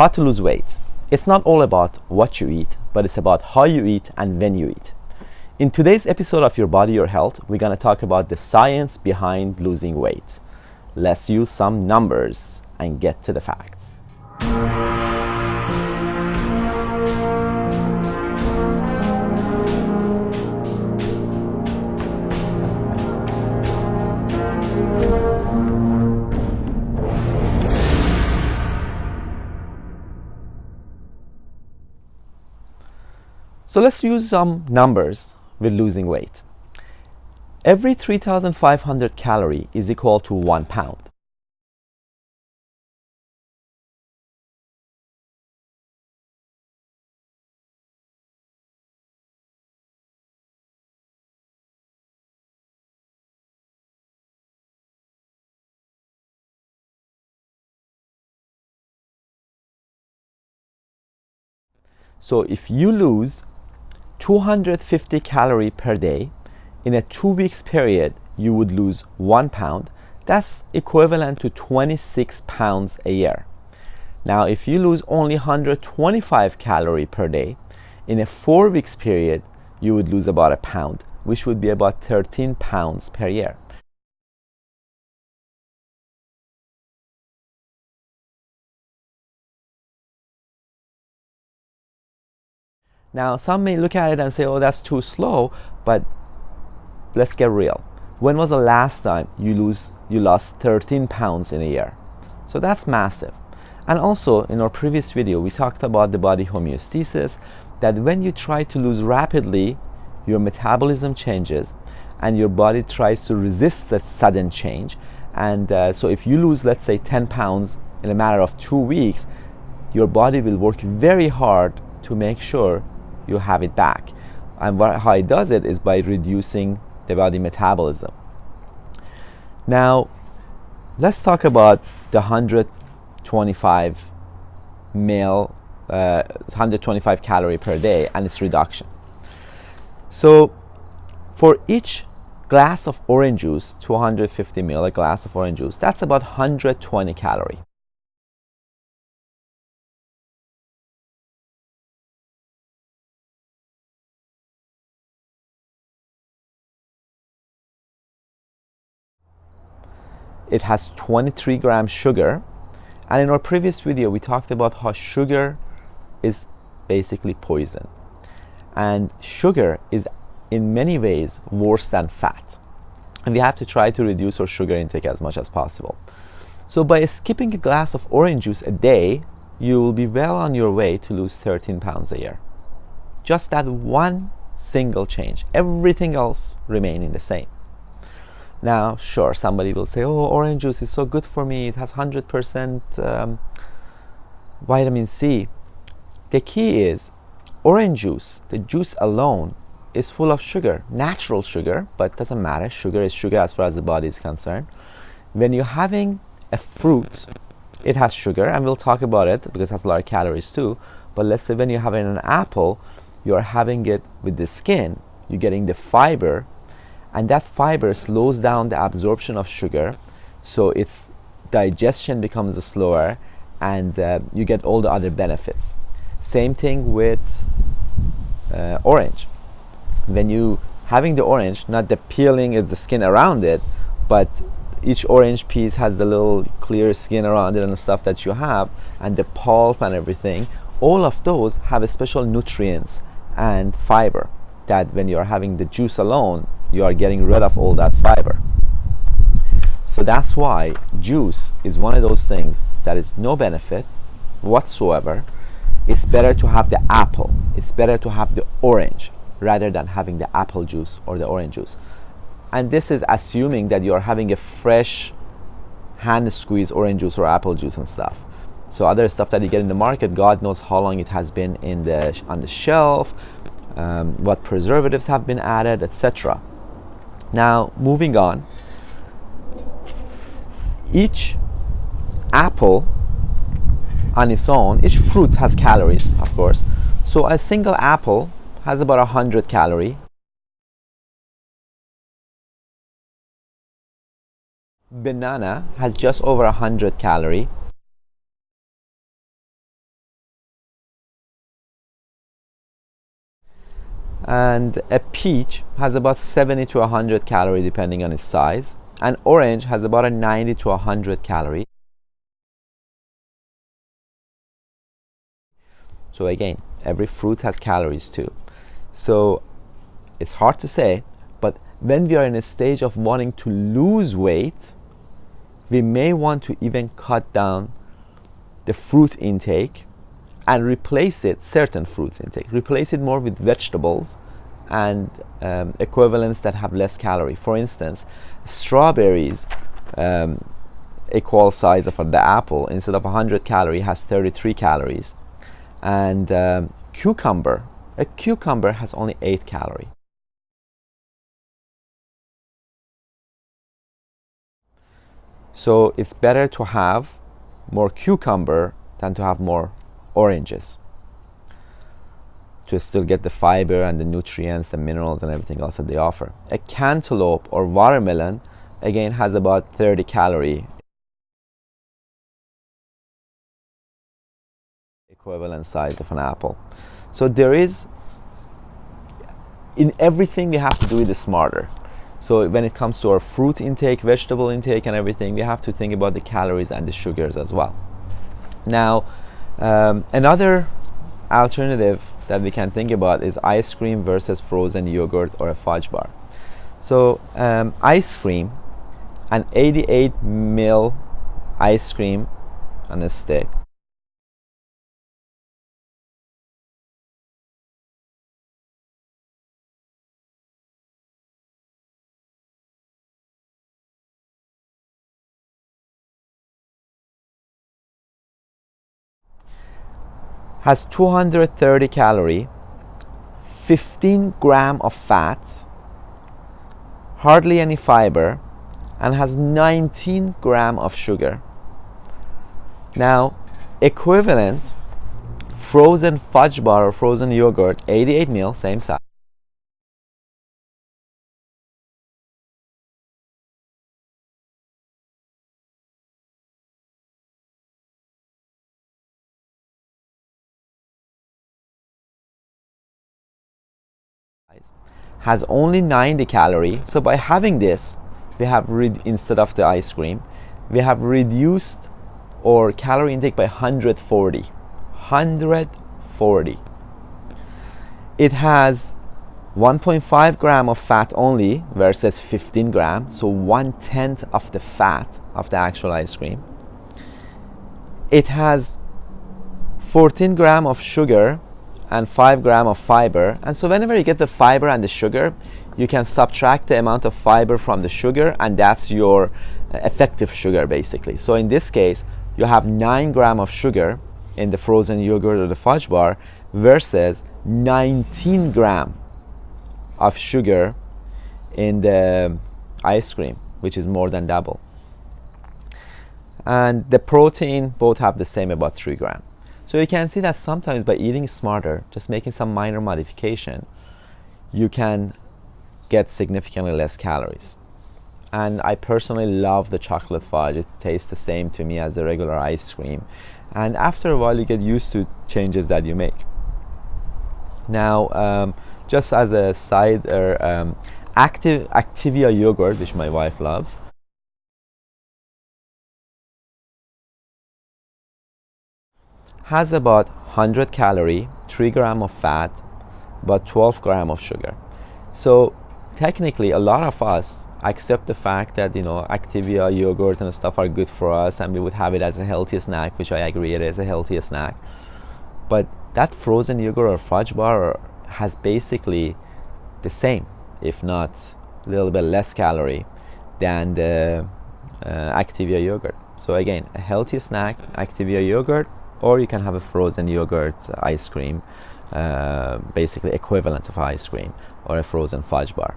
How to lose weight. It's not all about what you eat, but it's about how you eat and when you eat. In today's episode of Your Body, Your Health, we're going to talk about the science behind losing weight. Let's use some numbers and get to the facts. So let's use some numbers with losing weight. Every 3,500 calorie is equal to 1 pound. So if you lose 250 calories per day, in a 2 weeks period, you would lose 1 pound. That's equivalent to 26 pounds a year. Now, if you lose only 125 calories per day, in a 4 weeks period, you would lose about a pound, which would be about 13 pounds per year. Now, some may look at it and say, oh, that's too slow, but let's get real. When was the last time you lost 13 pounds in a year? So that's massive. And also, in our previous video, we talked about the body homeostasis, that when you try to lose rapidly, your metabolism changes and your body tries to resist that sudden change. And so if you lose, let's say, 10 pounds in a matter of 2 weeks, your body will work very hard to make sure you have it back. And how it does it is by reducing the body metabolism. Now, let's talk about the 125 calorie per day and its reduction. So, for each glass of orange juice, 250 ml, a glass of orange juice, that's about 120 calories. It has 23 grams sugar, and in our previous video we talked about how sugar is basically poison, and sugar is in many ways worse than fat, and we have to try to reduce our sugar intake as much as possible. So by skipping a glass of orange juice a day, you will be well on your way to lose 13 pounds a year. Just that one single change, everything else remaining the same. Now, sure, somebody will say, oh, orange juice is so good for me, it has 100% vitamin C. The key is, orange juice, the juice alone, is full of sugar, natural sugar, but doesn't matter, sugar is sugar as far as the body is concerned. When you're having a fruit, it has sugar, and we'll talk about it because it has a lot of calories too, but let's say when you're having an apple, you're having it with the skin, you're getting the fiber, and that fiber slows down the absorption of sugar, so its digestion becomes slower, and you get all the other benefits. Same thing with orange. When you having the orange, not the peeling of the skin around it, but each orange piece has the little clear skin around it and the stuff that you have, and the pulp and everything, all of those have a special nutrients and fiber that when you're having the juice alone, you are getting rid of all that fiber. So that's why juice is one of those things that is no benefit whatsoever. It's better to have the apple, it's better to have the orange rather than having the apple juice or the orange juice. And this is assuming that you're having a fresh hand squeezed orange juice or apple juice and stuff. So other stuff that you get in the market, God knows how long it has been on the shelf, what preservatives have been added, etc. Now, moving on, each apple on its own, each fruit has calories, of course. So a single apple has about 100 calories. Banana has just over 100 calories. And a peach has about 70 to 100 calorie depending on its size. An orange has about a 90 to 100 calorie. So again, every fruit has calories too. So it's hard to say, but when we are in a stage of wanting to lose weight, we may want to even cut down the fruit intake and replace it, certain fruits intake, replace it more with vegetables and equivalents that have less calorie. For instance, strawberries, equal size of the apple, instead of 100 calorie has 33 calories. And a cucumber has only 8 calorie. So it's better to have more cucumber than to have more oranges, to still get the fiber and the nutrients, the minerals and everything else that they offer. A cantaloupe or watermelon again has about 30 calorie, equivalent size of an apple. So there is, in everything we have to do it smarter. So when it comes to our fruit intake, vegetable intake and everything, we have to think about the calories and the sugars as well. Now, another alternative that we can think about is ice cream versus frozen yogurt or a fudge bar. So ice cream, an 88 ml ice cream on a stick has 230 calorie, 15 gram of fat, hardly any fiber, and has 19 gram of sugar. Now, equivalent frozen fudge bar or frozen yogurt, 88 ml, same size, has only 90 calorie. So by having this, we have instead of the ice cream, we have reduced our calorie intake by 140. It has 1.5 gram of fat only versus 15 grams, so 1/10 of the fat of the actual ice cream. It has 14 gram of sugar and 5 gram of fiber, and so whenever you get the fiber and the sugar, you can subtract the amount of fiber from the sugar, and that's your effective sugar basically. So in this case, you have 9 gram of sugar in the frozen yogurt or the fudge bar versus 19 gram of sugar in the ice cream, which is more than double. And the protein both have the same, about 3 gram. So you can see that sometimes by eating smarter, just making some minor modification, you can get significantly less calories. And I personally love the chocolate fudge. It tastes the same to me as the regular ice cream. And after a while, you get used to changes that you make. Now, just as a side, Activia yogurt, which my wife loves, has about 100 calorie, 3 gram of fat, about 12 gram of sugar. So technically, a lot of us accept the fact that Activia yogurt and stuff are good for us, and we would have it as a healthy snack, which I agree it is a healthy snack. But that frozen yogurt or fudge bar has basically the same, if not a little bit less calorie than the Activia yogurt. So again, a healthy snack, Activia yogurt, or you can have a frozen yogurt ice cream, basically equivalent of ice cream, or a frozen fudge bar.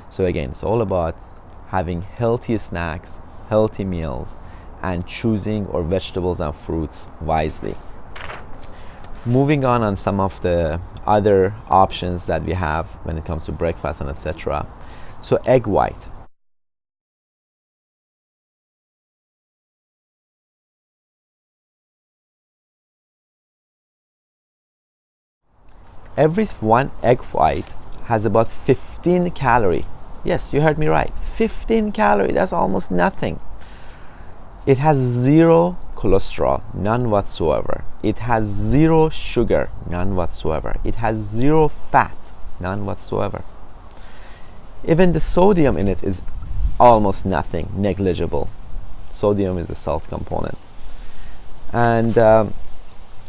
So again, it's all about having healthy snacks, healthy meals, and choosing our vegetables and fruits wisely. Moving on some of the other options that we have when it comes to breakfast and etc. So egg white. every one egg white has about 15 calorie. Yes, you heard me right. 15 calorie, that's almost nothing. It has 0 cholesterol, none whatsoever. It has 0 sugar, none whatsoever. It has 0 fat, none whatsoever. Even the sodium in it is almost nothing, negligible. Sodium is the salt component. And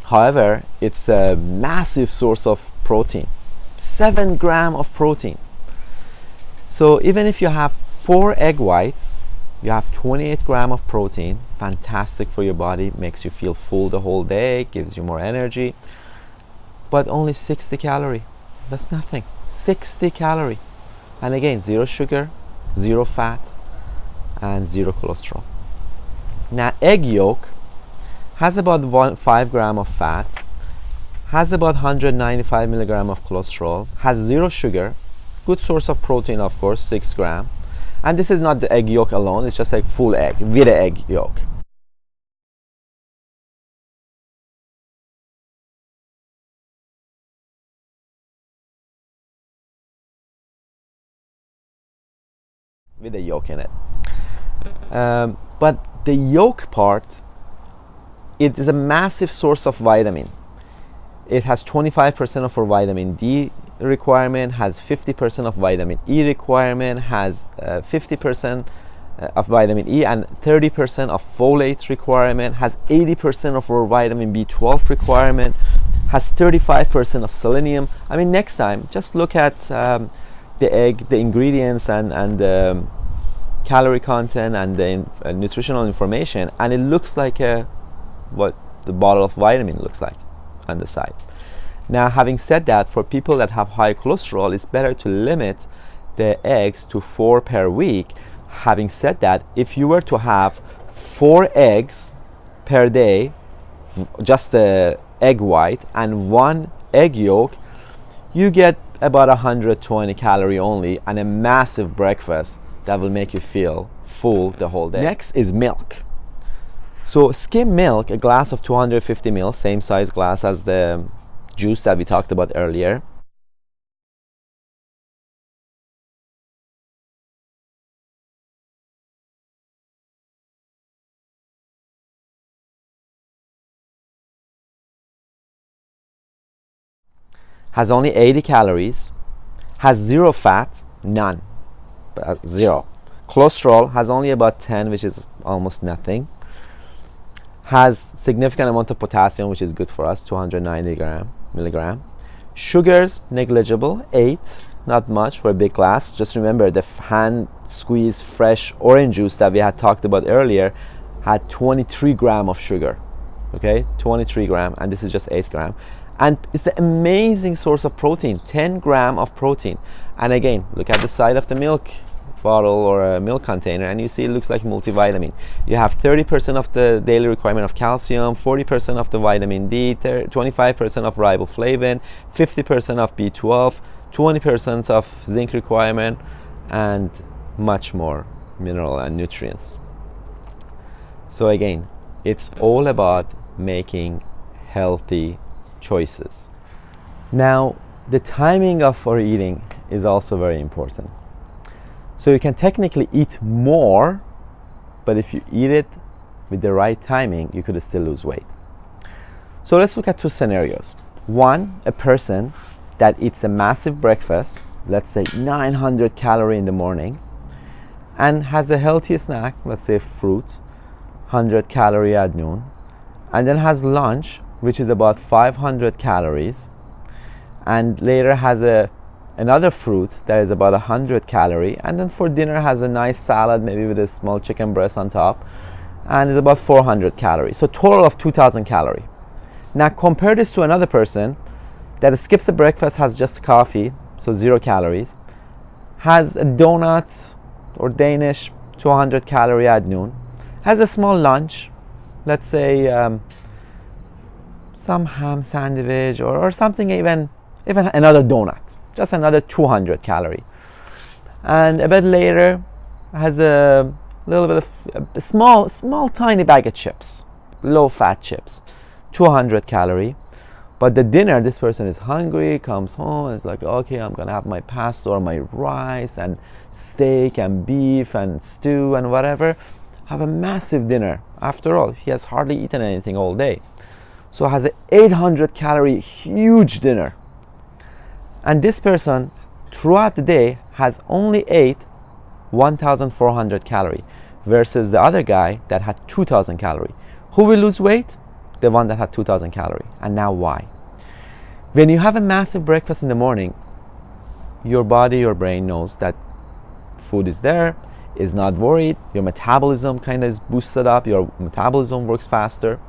however, it's a massive source of protein. 7 grams of protein. So even if you have 4 egg whites, you have 28 grams of protein. Fantastic for your body, makes you feel full the whole day, gives you more energy. But only 60 calorie. That's nothing. 60 calorie. And again, 0 sugar, 0 fat, and 0 cholesterol. Now, egg yolk has about 5 grams of fat, has about 195 milligrams of cholesterol, has 0 sugar, good source of protein, of course, 6 grams. And this is not the egg yolk alone, it's just like full egg with the egg yolk. With the yolk in it. But the yolk part, it is a massive source of vitamin. It has 25% of our vitamin D requirement, has 50% of vitamin E requirement, has 50% of vitamin E and 30% of folate requirement, has 80% of our vitamin B12 requirement, has 35% of selenium. I mean, next time, just look at the egg, the ingredients and the calorie content and the nutritional information, and it looks like what the bottle of vitamin looks like on the side. Now, having said that, for people that have high cholesterol, it's better to limit the eggs to 4 per week. Having said that, if you were to have 4 eggs per day, just the egg white, and 1 egg yolk, you get about 120 calorie only, and a massive breakfast that will make you feel full the whole day. Next is milk. So skim milk, a glass of 250 ml, same size glass as the juice that we talked about earlier. Has only 80 calories, has 0 fat, none, 0. Cholesterol has only about 10, which is almost nothing. Has significant amount of potassium, which is good for us, 290 milligram. Sugars, negligible, 8, not much for a big glass. Just remember the hand squeezed fresh orange juice that we had talked about earlier had 23 grams of sugar. Okay, 23 grams, and this is just 8 grams. And it's an amazing source of protein, 10 grams of protein. And again, look at the side of the milk bottle or a milk container, and you see it looks like multivitamin. You have 30% of the daily requirement of calcium, 40% of the vitamin D, 25% of riboflavin, 50% of B12, 20% of zinc requirement, and much more mineral and nutrients. So again, it's all about making healthy choices. Now, the timing of our eating is also very important. So you can technically eat more, but if you eat it with the right timing, you could still lose weight. So let's look at 2 scenarios. One, a person that eats a massive breakfast, let's say 900 calories in the morning, and has a healthy snack, let's say fruit, 100 calories at noon, and then has lunch, which is about 500 calories, and later has another fruit that is about 100 calories, and then for dinner has a nice salad, maybe with a small chicken breast on top, and it's about 400 calories. So total of 2000 calories. Now compare this to another person that skips the breakfast, has just coffee, so 0 calories, has a donut or Danish, 200 calories at noon, has a small lunch, let's say some ham sandwich or something, even another donut, just another 200 calories, and a bit later has a little bit of a small tiny bag of chips, low fat chips, 200 calories. But the dinner, this person is hungry, comes home, it's like, okay, I'm gonna have my pasta or my rice and steak and beef and stew and whatever. Have a massive dinner. After all, he has hardly eaten anything all day. So has an 800 calorie huge dinner. And this person throughout the day has only ate 1,400 calorie versus the other guy that had 2,000 calorie. Who will lose weight? The one that had 2,000 calorie. And now why? When you have a massive breakfast in the morning, your body, your brain knows that food is there, is not worried, your metabolism kind of is boosted up, your metabolism works faster,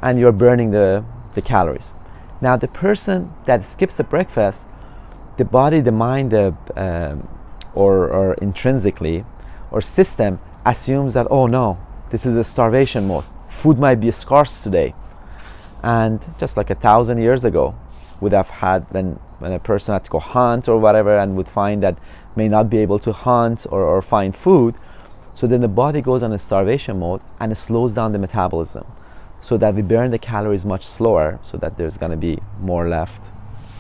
and you're burning the calories. Now the person that skips the breakfast, the body, the mind, or intrinsically, or system assumes that, oh no, this is a starvation mode. Food might be scarce today. And just like 1,000 years ago, would have had when a person had to go hunt or whatever and would find that may not be able to hunt or find food. So then the body goes on a starvation mode and it slows down the metabolism so that we burn the calories much slower so that there's going to be more left.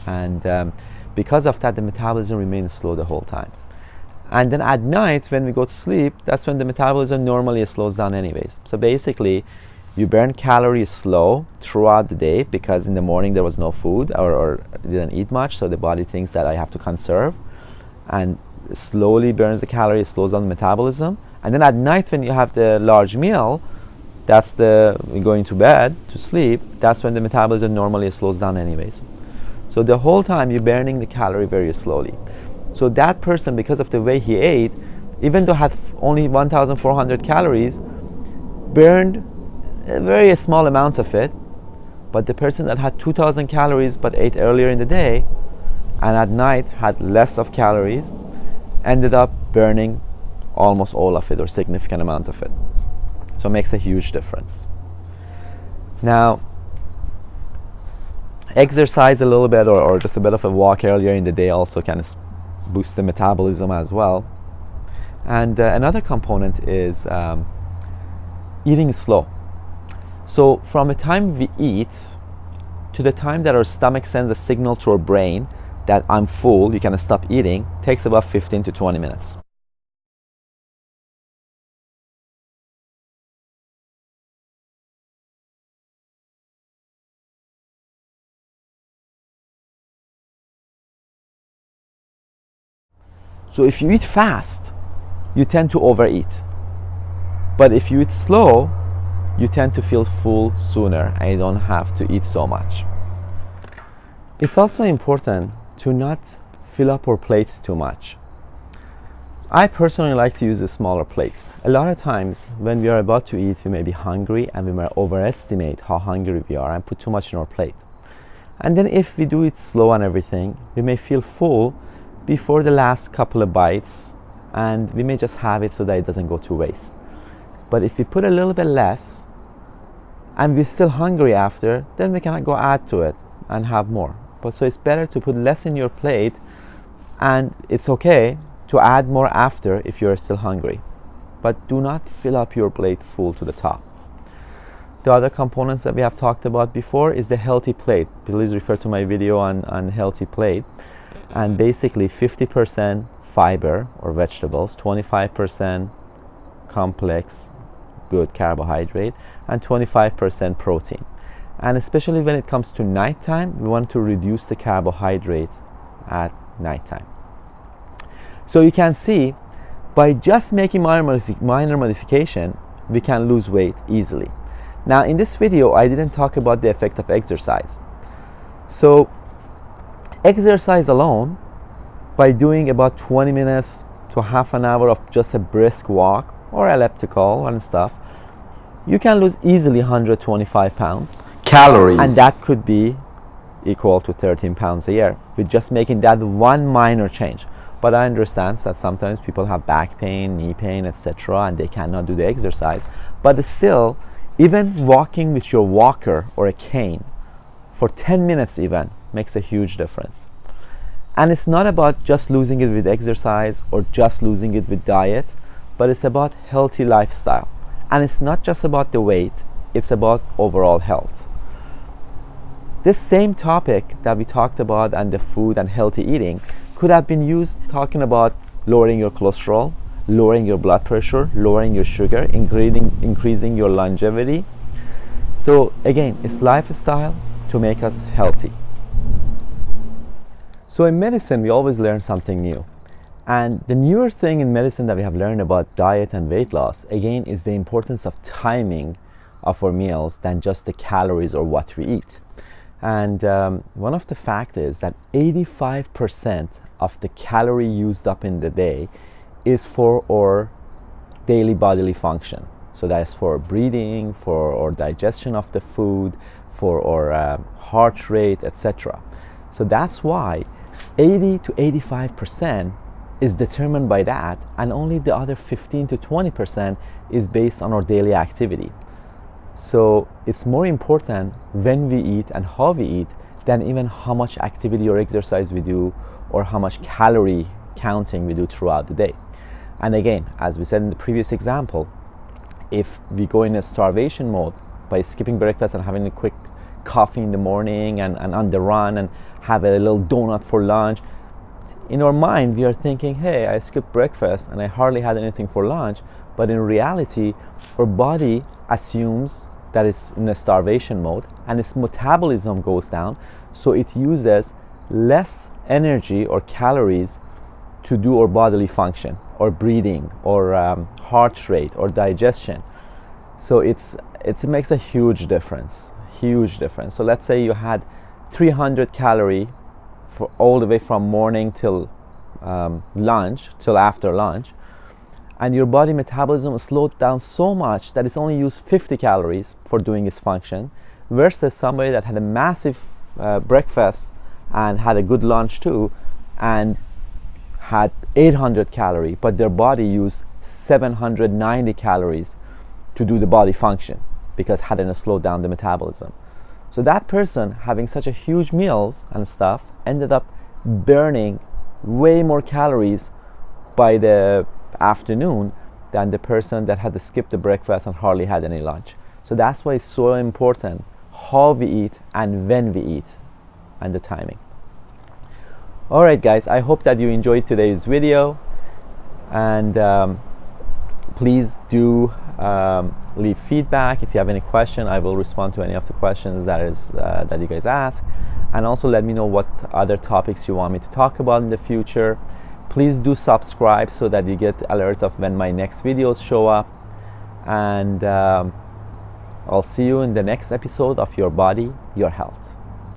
And because of that, the metabolism remains slow the whole time. And then at night, when we go to sleep, that's when the metabolism normally slows down anyways. So basically, you burn calories slow throughout the day because in the morning there was no food or didn't eat much, so the body thinks that I have to conserve and slowly burns the calories, slows down the metabolism. And then at night when you have the large meal, that's going to bed to sleep, that's when the metabolism normally slows down anyways. So the whole time you're burning the calorie very slowly. So that person, because of the way he ate, even though had only 1,400 calories, burned a very small amount of it. But the person that had 2,000 calories but ate earlier in the day and at night had less of calories ended up burning almost all of it or significant amounts of it. So it makes a huge difference. Now, exercise a little bit or just a bit of a walk earlier in the day also can boost the metabolism as well. And another component is eating slow. So from the time we eat to the time that our stomach sends a signal to our brain that I'm full, you can stop eating, takes about 15 to 20 minutes. So if you eat fast, you tend to overeat. But if you eat slow, you tend to feel full sooner and you don't have to eat so much. It's also important to not fill up our plates too much. I personally like to use a smaller plate. A lot of times when we are about to eat, we may be hungry and we may overestimate how hungry we are and put too much in our plate. And then if we do it slow and everything, we may feel full before the last couple of bites and we may just have it so that it doesn't go to waste. But if we put a little bit less and we're still hungry after, then we can go add to it and have more. But so it's better to put less in your plate, and it's okay to add more after if you're still hungry. But do not fill up your plate full to the top. The other components that we have talked about before is the healthy plate. Please refer to my video on healthy plate. And basically 50% fiber or vegetables, 25% complex good carbohydrate, and 25% protein. And especially when it comes to nighttime, we want to reduce the carbohydrate at nighttime. So you can see, by just making minor modification, we can lose weight easily. Now in this video, I didn't talk about the effect of exercise. So exercise alone, by doing about 20 minutes to half an hour of just a brisk walk or elliptical and stuff, you can lose easily 125 pounds. Calories. And that could be equal to 13 pounds a year with just making that one minor change. But I understand that sometimes people have back pain, knee pain, etc., and they cannot do the exercise. But still, even walking with your walker or a cane for 10 minutes even makes a huge difference. And it's not about just losing it with exercise or just losing it with diet, but it's about healthy lifestyle. And it's not just about the weight, it's about overall health. This same topic that we talked about and the food and healthy eating could have been used talking about lowering your cholesterol, lowering your blood pressure, lowering your sugar, increasing your longevity. So again, it's lifestyle to make us healthy. So in medicine, we always learn something new. And the newer thing in medicine that we have learned about diet and weight loss, again, is the importance of timing of our meals than just the calories or what we eat. And one of the facts is that 85% of the calorie used up in the day is for our daily bodily function. So that is for breathing, for our digestion of the food, for our heart rate, etc. So that's why 80 to 85% is determined by that, and only the other 15 to 20% is based on our daily activity. So it's more important when we eat and how we eat than even how much activity or exercise we do or how much calorie counting we do throughout the day. And again, as we said in the previous example, if we go in a starvation mode by skipping breakfast and having a quick coffee in the morning and on the run and have a little donut for lunch, in our mind we are thinking, hey, I skipped breakfast and I hardly had anything for lunch. But in reality, our body assumes that it's in a starvation mode and its metabolism goes down, so it uses less energy or calories to do our bodily function or breathing or heart rate or digestion. So it makes a huge difference. So let's say you had 300 calorie for all the way from morning till lunch, till after lunch, and your body metabolism slowed down so much that it only used 50 calories for doing its function, versus somebody that had a massive breakfast and had a good lunch too and had 800 calories, but their body used 790 calories to do the body function because hadn't slowed down the metabolism. So that person having such a huge meals and stuff ended up burning way more calories by the afternoon than the person that had skipped the breakfast and hardly had any lunch. So that's why it's so important how we eat and when we eat and the timing. Alright guys, I hope that you enjoyed today's video, and please do leave feedback. If you have any question, I will respond to any of the questions that you guys ask, and also let me know what other topics you want me to talk about in the future. Please do subscribe so that you get alerts of when my next videos show up, and I'll see you in the next episode of Your Body, Your Health.